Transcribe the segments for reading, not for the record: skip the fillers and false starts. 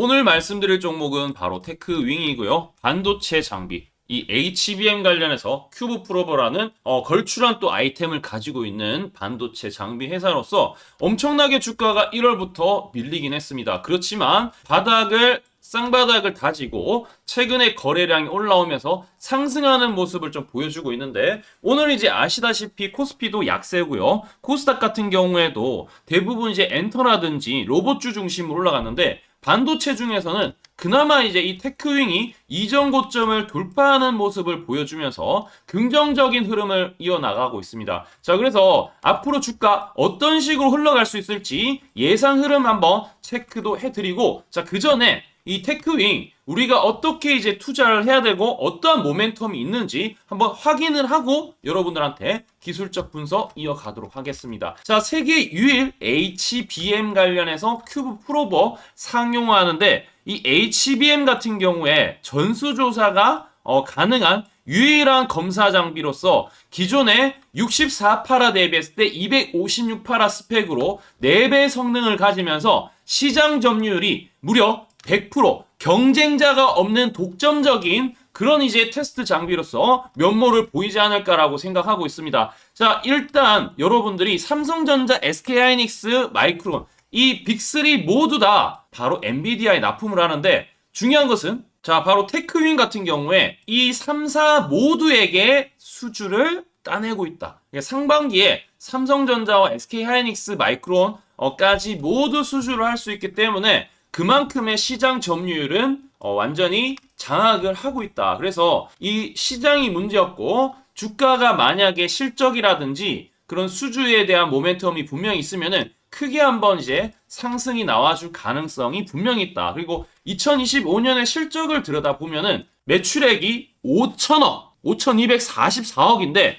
오늘 말씀드릴 종목은 바로 테크윙이고요. 반도체 장비, 이 HBM 관련해서 큐브 프로버라는 걸출한 또 아이템을 가지고 있는 반도체 장비 회사로서 엄청나게 주가가 1월부터 밀리긴 했습니다. 그렇지만 쌍바닥을 다지고 최근에 거래량이 올라오면서 상승하는 모습을 좀 보여주고 있는데, 오늘 이제 아시다시피 코스피도 약세고요. 코스닥 같은 경우에도 대부분 이제 엔터라든지 로봇주 중심으로 올라갔는데, 반도체 중에서는 그나마 이제 이 테크윙이 이전 고점을 돌파하는 모습을 보여주면서 긍정적인 흐름을 이어나가고 있습니다. 자, 그래서 앞으로 주가 어떤 식으로 흘러갈 수 있을지 예상 흐름 한번 체크도 해드리고, 자, 그 전에 이 테크윙 우리가 어떻게 이제 투자를 해야 되고 어떠한 모멘텀이 있는지 한번 확인을 하고 여러분들한테 기술적 분석 이어가도록 하겠습니다. 자, 세계 유일 HBM 관련해서 큐브 프로버 상용화하는데, 이 HBM 같은 경우에 전수조사가 가능한 유일한 검사 장비로서 기존의 64파라 대비했을 때 256파라 스펙으로 4배 성능을 가지면서 시장 점유율이 무려 100%, 경쟁자가 없는 독점적인 그런 이제 테스트 장비로서 면모를 보이지 않을까라고 생각하고 있습니다. 자, 일단 여러분들이 삼성전자, SK하이닉스, 마이크론 이 빅3 모두 다 바로 엔비디아에 납품을 하는데, 중요한 것은 자, 바로 테크윙 같은 경우에 이 3사 모두에게 수주를 따내고 있다. 상반기에 삼성전자와 SK하이닉스, 마이크론까지 모두 수주를 할 수 있기 때문에 그만큼의 시장 점유율은 완전히 장악을 하고 있다. 그래서 이 시장이 문제였고, 주가가 만약에 실적이라든지 그런 수주에 대한 모멘텀이 분명히 있으면은 크게 한번 이제 상승이 나와줄 가능성이 분명히 있다. 그리고 2025년의 실적을 들여다보면은 매출액이 5천억, 5,244억인데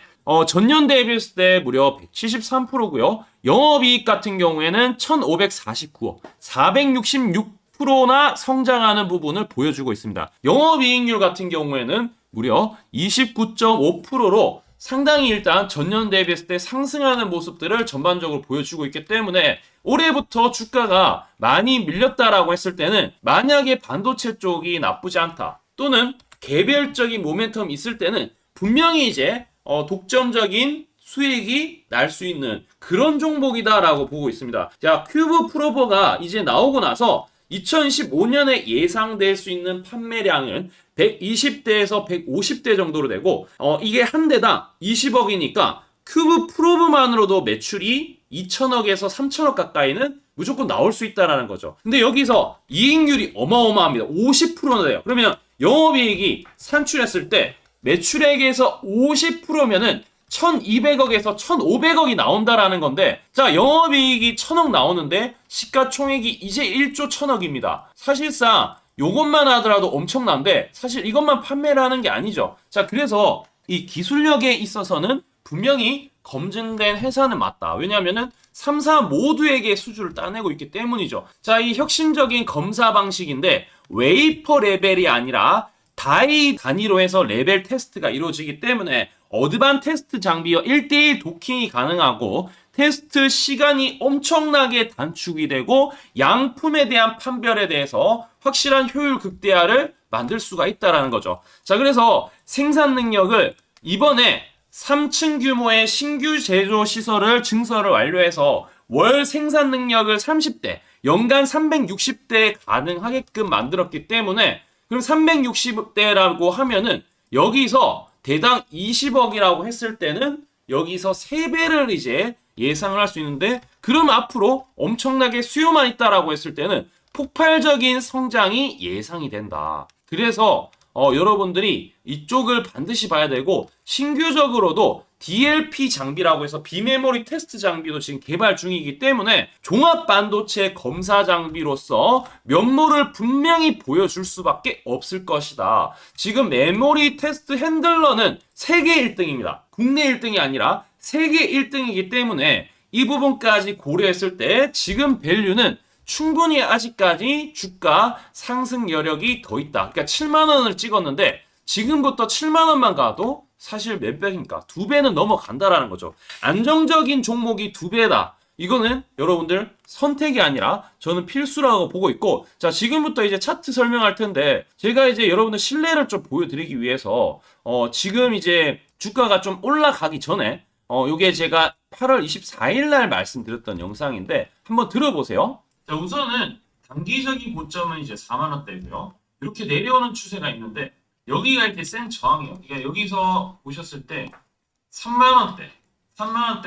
전년 대비했을 때 무려 173%고요. 영업이익 같은 경우에는 1,549억, 466%나 성장하는 부분을 보여주고 있습니다. 영업이익률 같은 경우에는 무려 29.5%로 상당히 일단 전년 대비했을 때 상승하는 모습들을 전반적으로 보여주고 있기 때문에 올해부터 주가가 많이 밀렸다라고 했을 때는, 만약에 반도체 쪽이 나쁘지 않다 또는 개별적인 모멘텀이 있을 때는 분명히 이제 독점적인 수익이 날 수 있는 그런 종목이다라고 보고 있습니다. 자, 큐브 프로버가 이제 나오고 나서 2015년에 예상될 수 있는 판매량은 120대에서 150대 정도로 되고, 이게 한 대당 20억이니까 큐브 프로브만으로도 매출이 2천억에서 3천억 가까이는 무조건 나올 수 있다라는 거죠. 근데 여기서 이익률이 어마어마합니다. 50%나 돼요. 그러면 영업이익이 산출했을 때 매출액에서 50%면은 1200억에서 1500억이 나온다라는 건데, 자, 영업이익이 1000억 나오는데 시가총액이 이제 1조 1000억입니다. 사실상 요것만 하더라도 엄청난데, 사실 이것만 판매를 하는 게 아니죠. 자, 그래서 이 기술력에 있어서는 분명히 검증된 회사는 맞다. 왜냐하면은 3사 모두에게 수주를 따내고 있기 때문이죠. 자, 이 혁신적인 검사 방식인데 웨이퍼 레벨이 아니라 다이 단위로 해서 레벨 테스트가 이루어지기 때문에 어드반 테스트 장비와 1대1 도킹이 가능하고, 테스트 시간이 엄청나게 단축이 되고 양품에 대한 판별에 대해서 확실한 효율 극대화를 만들 수가 있다는 거죠. 자, 그래서 생산 능력을 이번에 3층 규모의 신규 제조 시설을 증설을 완료해서 월 생산 능력을 30대, 연간 360대 가능하게끔 만들었기 때문에, 그럼 360대라고 하면은 여기서 대당 20억이라고 했을 때는 여기서 3배를 이제 예상을 할 수 있는데, 그럼 앞으로 엄청나게 수요만 있다라고 했을 때는 폭발적인 성장이 예상이 된다. 그래서 여러분들이 이쪽을 반드시 봐야 되고, 신규적으로도 DLP 장비라고 해서 비메모리 테스트 장비도 지금 개발 중이기 때문에 종합 반도체 검사 장비로서 면모를 분명히 보여줄 수밖에 없을 것이다. 지금 메모리 테스트 핸들러는 세계 1등입니다. 국내 1등이 아니라 세계 1등이기 때문에 이 부분까지 고려했을 때 지금 밸류는 충분히 아직까지 주가 상승 여력이 더 있다. 그러니까 7만 원을 찍었는데 지금부터 7만 원만 가도 사실 몇 배입니까? 2배는 넘어간다라는 거죠. 안정적인 종목이 2배다. 이거는 여러분들 선택이 아니라 저는 필수라고 보고 있고, 자, 지금부터 이제 차트 설명할 텐데, 제가 이제 여러분들 신뢰를 좀 보여드리기 위해서, 지금 이제 주가가 좀 올라가기 전에, 요게 제가 8월 24일 날 말씀드렸던 영상인데, 한번 들어보세요. 자, 우선은 단기적인 고점은 이제 4만 원대고요. 이렇게 내려오는 추세가 있는데, 여기가 이렇게 센 저항이에요. 그러니까 여기서 보셨을 때 3만 원대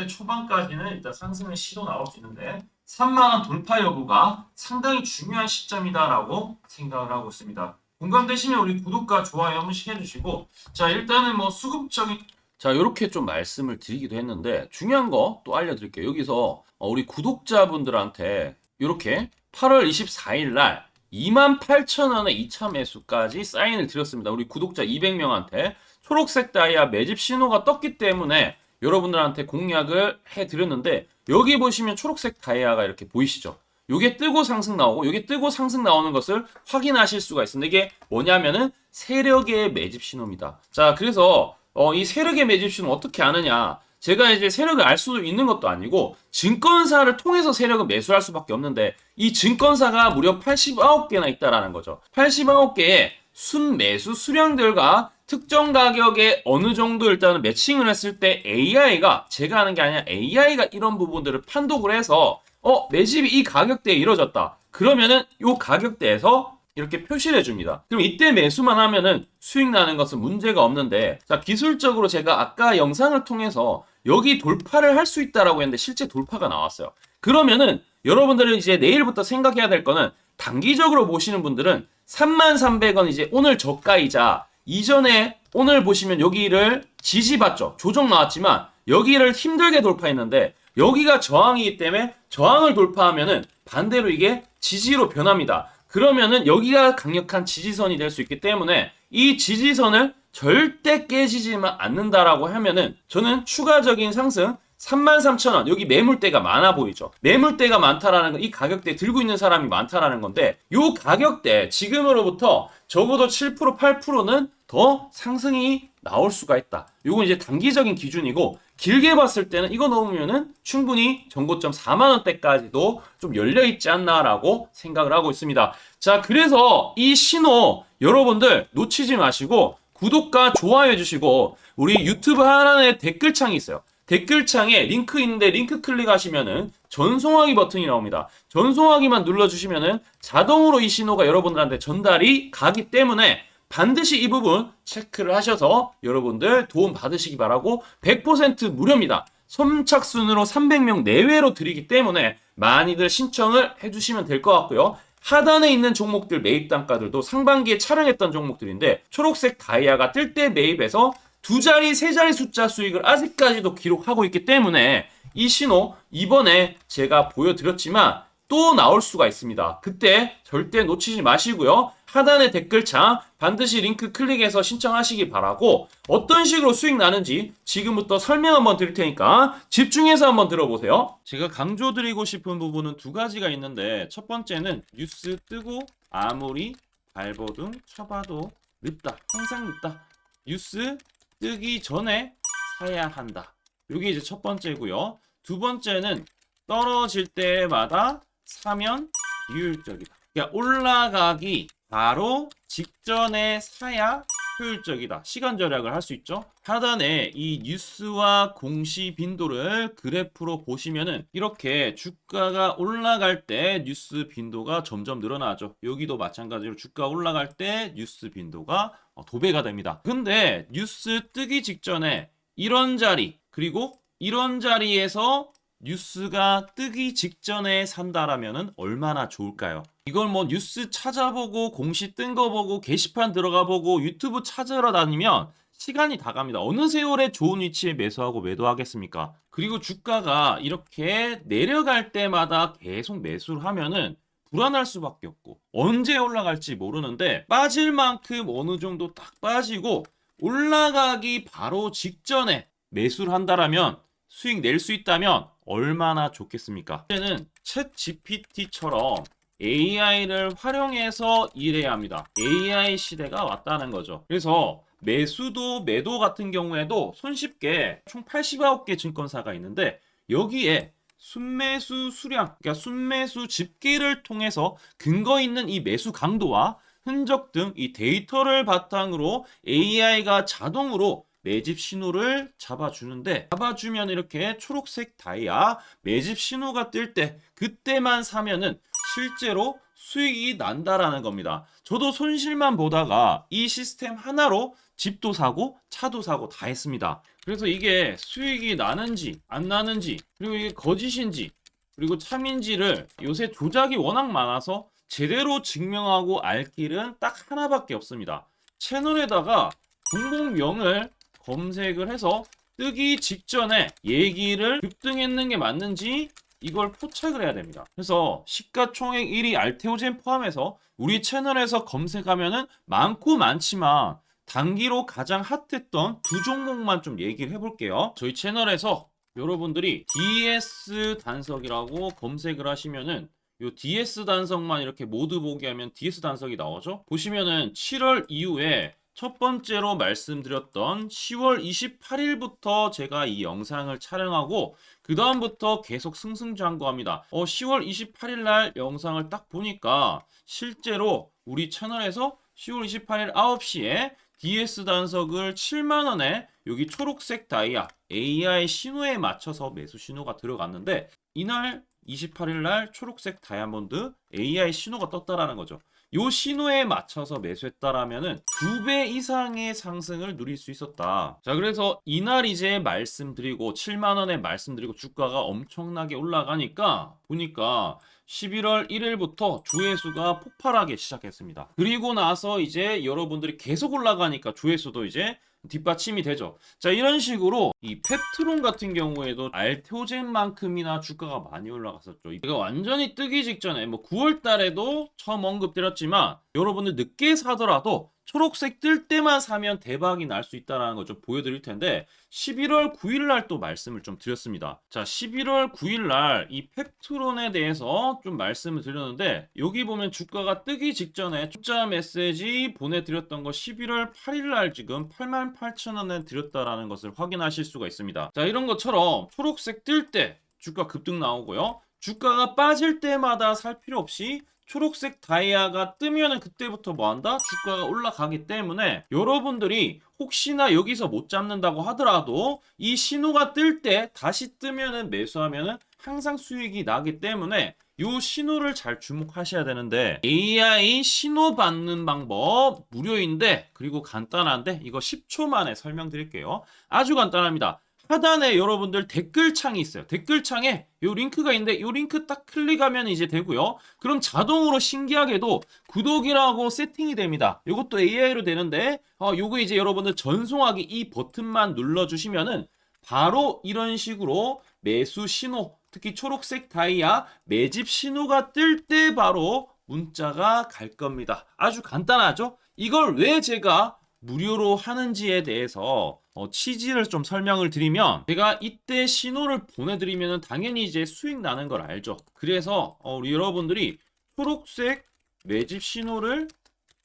초반까지는 일단 상승의 시도 나올 수 있는데 3만 원 돌파 여부가 상당히 중요한 시점이다라고 생각을 하고 있습니다. 공감되시면 우리 구독과 좋아요 한 번씩 해주시고, 자, 일단은 뭐 수급적인, 자, 이렇게 좀 말씀을 드리기도 했는데 중요한 거 또 알려드릴게요. 여기서 우리 구독자분들한테 이렇게 8월 24일 날 28,000원의 2차 매수까지 사인을 드렸습니다. 우리 구독자 200명한테 초록색 다이아 매집 신호가 떴기 때문에 여러분들한테 공략을 해드렸는데, 여기 보시면 초록색 다이아가 이렇게 보이시죠? 요게 뜨고 상승 나오고 요게 뜨고 상승 나오는 것을 확인하실 수가 있습니다. 이게 뭐냐면은 세력의 매집 신호입니다. 자, 그래서 이 세력의 매집 신호 어떻게 아느냐? 제가 이제 세력을 알 수도 있는 것도 아니고 증권사를 통해서 세력을 매수할 수밖에 없는데, 이 증권사가 무려 89개나 있다라는 거죠. 89개의 순매수 수량들과 특정 가격에 어느 정도 일단은 매칭을 했을 때 AI가, 제가 하는 게 아니라 AI가 이런 부분들을 판독을 해서 매집이 이 가격대에 이루어졌다. 그러면은 이 가격대에서 이렇게 표시를 해줍니다. 그럼 이때 매수만 하면은 수익 나는 것은 문제가 없는데, 자, 기술적으로 제가 아까 영상을 통해서 여기 돌파를 할 수 있다라고 했는데 실제 돌파가 나왔어요. 그러면은 여러분들은 이제 내일부터 생각해야 될 거는, 단기적으로 보시는 분들은 33,300원 이제 오늘 저가이자, 이전에 오늘 보시면 여기를 지지받죠. 조정 나왔지만 여기를 힘들게 돌파했는데 여기가 저항이기 때문에 저항을 돌파하면은 반대로 이게 지지로 변합니다. 그러면은 여기가 강력한 지지선이 될 수 있기 때문에 이 지지선을 절대 깨지지만 않는다라고 하면은 저는 추가적인 상승 33,000원, 여기 매물대가 많아 보이죠. 매물대가 많다라는 건 이 가격대 들고 있는 사람이 많다라는 건데, 요 가격대 지금으로부터 적어도 7% 8%는 더 상승이 나올 수가 있다. 요건 이제 단기적인 기준이고, 길게 봤을 때는 이거 넣으면은 충분히 전고점 4만 원대까지도 좀 열려 있지 않나라고 생각을 하고 있습니다. 자, 그래서 이 신호 여러분들 놓치지 마시고 구독과 좋아요 해주시고, 우리 유튜브 하나의 댓글창이 있어요. 댓글창에 링크 있는데 링크 클릭하시면은 전송하기 버튼이 나옵니다. 전송하기만 눌러주시면은 자동으로 이 신호가 여러분들한테 전달이 가기 때문에 반드시 이 부분 체크를 하셔서 여러분들 도움 받으시기 바라고, 100% 무료입니다. 선착순으로 300명 내외로 드리기 때문에 많이들 신청을 해주시면 될 것 같고요. 하단에 있는 종목들 매입 단가들도 상반기에 촬영했던 종목들인데, 초록색 다이아가 뜰 때 매입해서 2자리, 3자리 숫자 수익을 아직까지도 기록하고 있기 때문에 이 신호 이번에 제가 보여드렸지만 또 나올 수가 있습니다. 그때 절대 놓치지 마시고요. 하단의 댓글창 반드시 링크 클릭해서 신청하시기 바라고, 어떤 식으로 수익 나는지 지금부터 설명 한번 드릴 테니까 집중해서 한번 들어보세요. 제가 강조드리고 싶은 부분은 두 가지가 있는데, 첫 번째는 뉴스 뜨고 아무리 발버둥 쳐봐도 늦다. 항상 늦다. 뉴스 뜨기 전에 사야 한다. 이게 이제 첫 번째고요. 두 번째는 떨어질 때마다 사면 비효율적이다. 그러니까 올라가기 바로 직전에 사야 효율적이다. 시간 절약을 할 수 있죠. 하단에 이 뉴스와 공시 빈도를 그래프로 보시면은 이렇게 주가가 올라갈 때 뉴스 빈도가 점점 늘어나죠. 여기도 마찬가지로 주가 올라갈 때 뉴스 빈도가 도배가 됩니다. 근데 뉴스 뜨기 직전에 이런 자리, 그리고 이런 자리에서 뉴스가 뜨기 직전에 산다라면은 얼마나 좋을까요? 이걸 뭐 뉴스 찾아보고 공시 뜬 거 보고 게시판 들어가 보고 유튜브 찾으러 다니면 시간이 다 갑니다. 어느 세월에 좋은 위치에 매수하고 매도하겠습니까? 그리고 주가가 이렇게 내려갈 때마다 계속 매수를 하면은 불안할 수밖에 없고, 언제 올라갈지 모르는데 빠질 만큼 어느 정도 딱 빠지고 올라가기 바로 직전에 매수를 한다라면, 수익 낼 수 있다면 얼마나 좋겠습니까? 이제는 챗 GPT처럼 AI를 활용해서 일해야 합니다. AI 시대가 왔다는 거죠. 그래서 매수도 매도 같은 경우에도 손쉽게 총 89개 증권사가 있는데, 여기에 순매수 수량, 그러니까 순매수 집계를 통해서 근거 있는 이 매수 강도와 흔적 등 이 데이터를 바탕으로 AI가 자동으로 매집 신호를 잡아주면 이렇게 초록색 다이아 매집 신호가 뜰 때 그때만 사면은 실제로 수익이 난다라는 겁니다. 저도 손실만 보다가 이 시스템 하나로 집도 사고 차도 사고 다 했습니다. 그래서 이게 수익이 나는지 안 나는지, 그리고 이게 거짓인지 그리고 참인지를 요새 조작이 워낙 많아서 제대로 증명하고 알 길은 딱 하나밖에 없습니다. 채널에다가 종목명을 검색을 해서 뜨기 직전에 얘기를 급등했는 게 맞는지 이걸 포착을 해야 됩니다. 그래서 시가총액 1위 알테오젠 포함해서 우리 채널에서 검색하면은 많고 많지만 단기로 가장 핫했던 두 종목만 좀 얘기를 해볼게요. 저희 채널에서 여러분들이 DS 단석이라고 검색을 하시면은 요 DS 단석만 이렇게 모두 보기 하면 DS 단석이 나오죠. 보시면은 7월 이후에 첫 번째로 말씀드렸던 10월 28일부터 제가 이 영상을 촬영하고 그 다음부터 계속 승승장구합니다. 10월 28일 날 영상을 딱 보니까 실제로 우리 채널에서 10월 28일 9시에 DS 단석을 7만원에 여기 초록색 다이아 AI 신호에 맞춰서 매수 신호가 들어갔는데 이날 28일 날 초록색 다이아몬드 AI 신호가 떴다라는 거죠. 요 신호에 맞춰서 매수했다라면은 2배 이상의 상승을 누릴 수 있었다. 자, 그래서 이날 이제 말씀드리고 7만 원에 말씀드리고 주가가 엄청나게 올라가니까 보니까 11월 1일부터 조회수가 폭발하기 시작했습니다. 그리고 나서 이제 여러분들이 계속 올라가니까 조회수도 이제 뒷받침이 되죠. 자, 이런 식으로 이 펩트론 같은 경우에도 알테오젠만큼이나 주가가 많이 올라갔었죠. 이거 완전히 뜨기 직전에 뭐 9월 달에도 처음 언급드렸지만 여러분들 늦게 사더라도 초록색 뜰 때만 사면 대박이 날 수 있다는 거 좀 보여드릴 텐데 11월 9일 날 또 말씀을 좀 드렸습니다. 자, 11월 9일 날 이 펩트론에 대해서 좀 말씀을 드렸는데 여기 보면 주가가 뜨기 직전에 투자 메시지 보내드렸던 거 11월 8일 날 지금 88,000원에 드렸다라는 것을 확인하실 수가 있습니다. 자, 이런 것처럼 초록색 뜰 때 주가 급등 나오고요. 주가가 빠질 때마다 살 필요 없이 초록색 다이아가 뜨면은 그때부터 뭐한다? 주가가 올라가기 때문에 여러분들이 혹시나 여기서 못 잡는다고 하더라도 이 신호가 뜰 때 다시 뜨면은 매수하면은 항상 수익이 나기 때문에 이 신호를 잘 주목하셔야 되는데 AI 신호 받는 방법 무료인데 그리고 간단한데 이거 10초 만에 설명드릴게요. 아주 간단합니다. 하단에 여러분들 댓글창이 있어요. 댓글창에 요 링크가 있는데 요 링크 딱 클릭하면 이제 되고요. 그럼 자동으로 신기하게도 구독이라고 세팅이 됩니다. 요것도 AI로 되는데 요거 이제 여러분들 전송하기 이 버튼만 눌러주시면은 바로 이런 식으로 매수 신호, 특히 초록색 다이아 매집 신호가 뜰 때 바로 문자가 갈 겁니다. 아주 간단하죠? 이걸 왜 제가 무료로 하는지에 대해서 취지를 좀 설명을 드리면 제가 이때 신호를 보내드리면 당연히 이제 수익 나는 걸 알죠. 그래서 우리 여러분들이 초록색 매집 신호를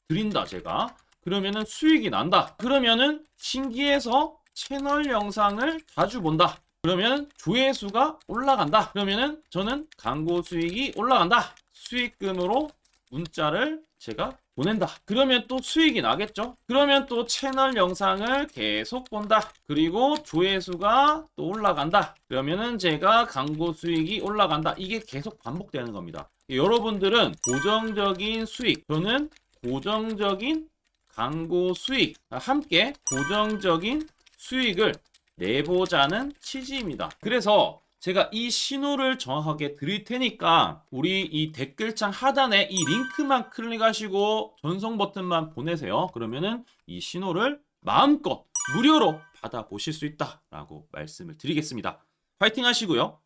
드린다 제가. 그러면은 수익이 난다. 그러면은 신기해서 채널 영상을 자주 본다. 그러면 조회수가 올라간다. 그러면은 저는 광고 수익이 올라간다. 수익금으로 문자를 제가 보낸다. 그러면 또 수익이 나겠죠? 그러면 또 채널 영상을 계속 본다. 그리고 조회수가 또 올라간다. 그러면은 제가 광고 수익이 올라간다. 이게 계속 반복되는 겁니다. 여러분들은 고정적인 수익, 저는 고정적인 광고 수익, 함께 고정적인 수익을 내보자는 취지입니다. 그래서 제가 이 신호를 정확하게 드릴 테니까 우리 이 댓글창 하단에 이 링크만 클릭하시고 전송 버튼만 보내세요. 그러면은 이 신호를 마음껏 무료로 받아보실 수 있다라고 말씀을 드리겠습니다. 파이팅 하시고요.